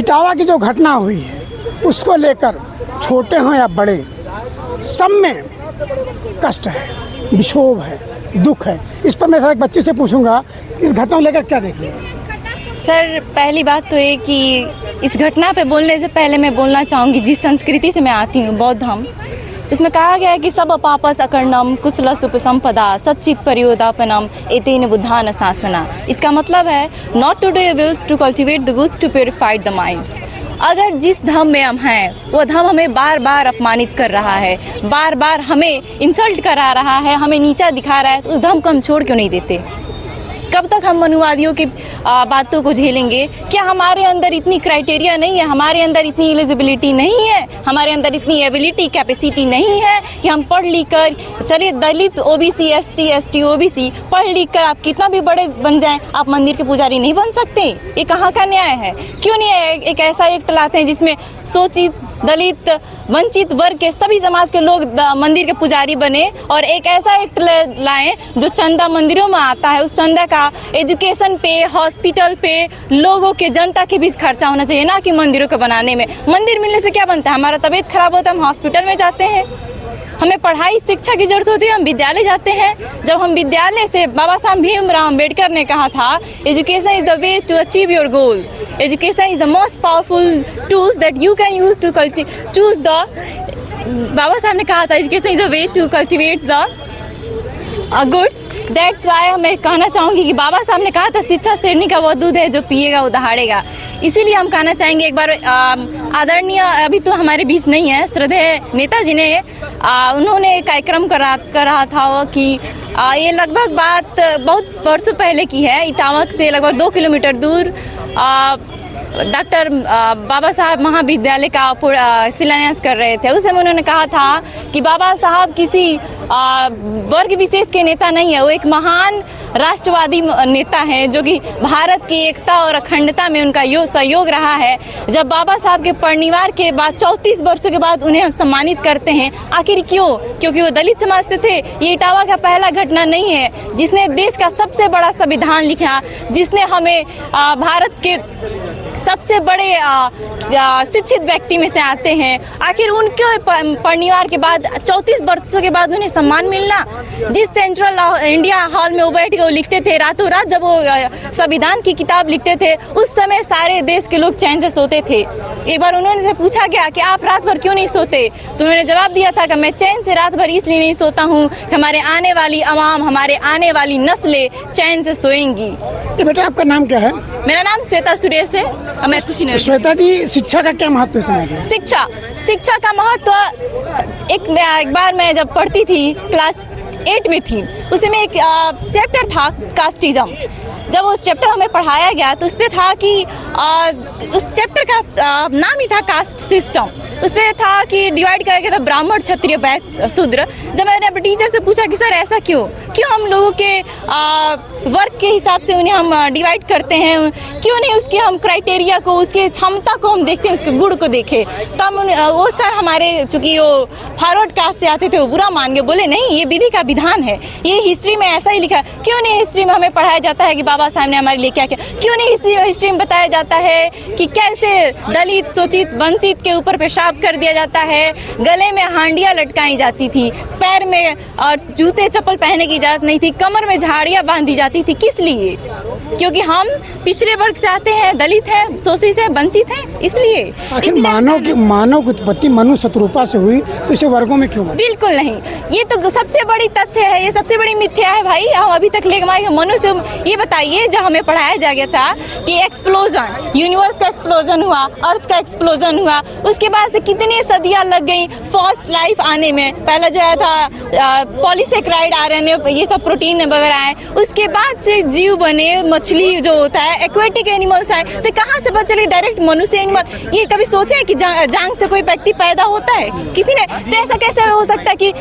इटावा की जो घटना हुई है उसको लेकर छोटे हों या बड़े, सब में कष्ट है, विक्षोभ है, दुख है। इस पर मैं एक बच्चे से पूछूंगा, इस घटना को लेकर क्या देख रहे हैं? सर, पहली बात तो ये कि इस घटना पे बोलने से पहले मैं बोलना चाहूँगी जिस संस्कृति से मैं आती हूँ, बौद्ध धर्म, इसमें कहा गया है कि सब पापस अकर्णम कुशलस उपसंपदा सच्चित परियोदापनम एतेन बुद्धान शासना। इसका मतलब है not to do evils to cultivate the goods to purified the minds. अगर जिस धर्म में हम हैं वो धर्म हमें बार बार अपमानित कर रहा है, बार बार हमें इंसल्ट करा रहा है, हमें नीचा दिखा रहा है, तो उस धर्म को हम छोड़ क्यों नहीं देते? कब तक हम मनुवादियों की बातों को झेलेंगे? क्या हमारे अंदर इतनी क्राइटेरिया नहीं है, हमारे अंदर इतनी एलिजिबिलिटी नहीं है, हमारे अंदर इतनी एबिलिटी कैपेसिटी नहीं है कि हम पढ़ लिख कर, चलिए दलित ओबीसी एससी एसटी ओबीसी पढ़ लिख कर आप कितना भी बड़े बन जाएं, आप मंदिर के पुजारी नहीं बन सकते? ये कहाँ का न्याय है? क्यों नहीं एक ऐसा एक्ट लाते हैं जिसमें शोषित दलित वंचित वर्ग के सभी समाज के लोग मंदिर के पुजारी बने, और एक ऐसा एक्ट लाएं जो चंदा मंदिरों में आता है, उस चंदा का एजुकेशन पे, हॉस्पिटल पे, लोगों के जनता के बीच खर्चा होना चाहिए, ना कि मंदिरों को बनाने में। मंदिर मिलने से क्या बनता है? हमारा तबीयत खराब होता है, हम हॉस्पिटल में जाते हैं। हमें पढ़ाई शिक्षा की जरूरत होती है, हम विद्यालय जाते हैं। जब हम विद्यालय से, बाबा साहब भीमराव अम्बेडकर ने कहा था education is the way to achieve your goal, education is the most powerful tools that you can use to choose the, Baba Saheb ने कहा था education is the way to cultivate the goods. That's why मैं कहना चाहूँगी कि बाबा साहब ने कहा था शिक्षा शेरनी का वो दूध है जो पिएगा वो दहाड़ेगा। इसीलिए हम कहना चाहेंगे एक बार आदरणीय, अभी तो हमारे बीच नहीं है, श्रद्धेय नेताजी ने उन्होंने एक कार्यक्रम कर रहा था कि ये लगभग बात बहुत वर्षों पहले की है, इटावा से लगभग 2 किलोमीटर दूर डॉक्टर बाबा साहब महाविद्यालय का शिलान्यास कर रहे थे। उस समय उन्होंने कहा था कि बाबा साहब किसी वर्ग विशेष के नेता नहीं है, वो एक महान राष्ट्रवादी नेता है जो कि भारत की एकता और अखंडता में उनका सहयोग रहा है। जब बाबा साहब के परिनिवार के बाद 34 वर्षों के बाद उन्हें हम सम्मानित करते हैं, आखिर क्यों? क्योंकि वो दलित समाज से थे। ये इटावा का पहला घटना नहीं है जिसने देश का सबसे बड़ा संविधान लिखा, जिसने हमें भारत के सबसे बड़े शिक्षित व्यक्ति में से आते हैं, आखिर उनके परिवार के बाद 34 वर्षों के बाद उन्हें सम्मान मिलना। जिस सेंट्रल इंडिया हॉल में वो बैठ के वो लिखते थे रातों रात, जब वो संविधान की किताब लिखते थे उस समय सारे देश के लोग चैन से सोते थे। एक बार उन्होंने से पूछा गया कि आप रात भर क्यों नहीं सोते, तो उन्होंने जवाब दिया था कि मैं चैन से रात भर इसलिए नहीं सोता हूँ कि हमारे आने वाली आवाम, हमारे आने वाली नस्लें चैन से सोएंगी। ये बेटा आपका नाम क्या है? मेरा नाम श्वेता सुरेश है। मैं खुशी नहीं। श्वेता जी, शिक्षा का क्या महत्व है समाज में? शिक्षा का महत्व, एक बार मैं जब पढ़ती थी, क्लास 8 में थी, उसमें एक चैप्टर था कास्टिज्म। जब उस चैप्टर हमें पढ़ाया गया तो उस पर था कि उस चैप्टर का नाम ही था कास्ट सिस्टम। उस पर था कि डिवाइड किया गया था ब्राह्मण क्षत्रिय वैश्य शूद्र। जब मैंने अपने टीचर से पूछा कि सर ऐसा क्यों हम लोगों के वर्क के हिसाब से उन्हें हम डिवाइड करते हैं, क्यों नहीं उसके हम क्राइटेरिया को, उसके क्षमता को हम देखते हैं, उसके गुण को देखें। तो हम वो सर हमारे, चूँकि वो फॉरवर्ड कास्ट से आते थे, वो बुरा मान गए, बोले नहीं ये विधि का विधान है, ये हिस्ट्री में ऐसा ही लिखा है। क्यों नहीं हिस्ट्री में हमें पढ़ाया जाता है कि बाबा साहब ने हमारे लिए क्या किया? क्यों नहीं हिस्ट्री में बताया जाता है कि कैसे दलित शोषित वंचित के ऊपर पेशाब कर दिया जाता है, गले में हांडियां लटकाई जाती थी, पैर में जूते चप्पल पहनने की इजाजत नहीं थी, कमर में झाड़ियां बांधी जाती थी। किस लिए? क्योंकि हम पिछड़े वर्ग से आते हैं, दलित हैं, शोषित हैं, वंचित हैं, इसलिए। आखिर मानव की उत्पत्ति मनु शत्रुपा से हुई, तो इसे वर्गों में क्यों? बिल्कुल नहीं, ये तो सबसे बड़ी तथ्य है, ये सबसे बड़ी मिथ्या है भाई। हम अभी तक लेकर आए मनु से, ये बताइए जब हमें पढ़ाया जा गया था कि एक्सप्लोजन, यूनिवर्स का एक्सप्लोजन हुआ, अर्थ का एक्सप्लोजन हुआ, उसके बाद से कितनी सदियां लग गई फर्स्ट लाइफ आने में। पहला जो आया था पॉलीसेकेराइड आरएनए, ये सब प्रोटीन वगैरह आए, उसके बाद से जीव बने, मछली जो होता है, एक्वेटिक एनिमल्स आए, तो कहाँ से पता चले डायरेक्ट मनुष्य एनिमल? ये कभी सोचे है कि जांग से कोई व्यक्ति पैदा होता है? किसी ने? तो ऐसा कैसे हो सकता है कि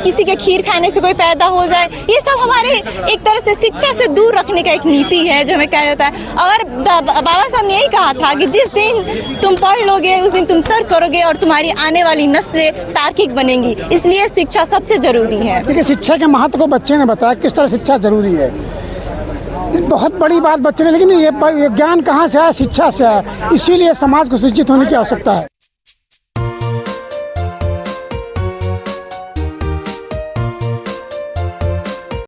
किसी के खीर खाने से कोई पैदा हो जाए? ये सब हमारे एक तरह से शिक्षा से दूर रखने का एक नीति है जो हमें कहा जाता है। और बाबा साहब ने यही कहा था कि जिस दिन तुम पढ़ लोगे उस दिन तुम तर्क करोगे और तुम्हारी आने वाली नस्लें तार्किक बनेंगी। इसलिए शिक्षा सबसे जरूरी है। देखिए, शिक्षा के महत्व को बच्चे ने बताया, किस तरह शिक्षा जरूरी है। बहुत बड़ी बात बच्चे ने, लेकिन ये ज्ञान कहाँ से आया? शिक्षा से आया। इसीलिए समाज को शिक्षित होने की आवश्यकता है।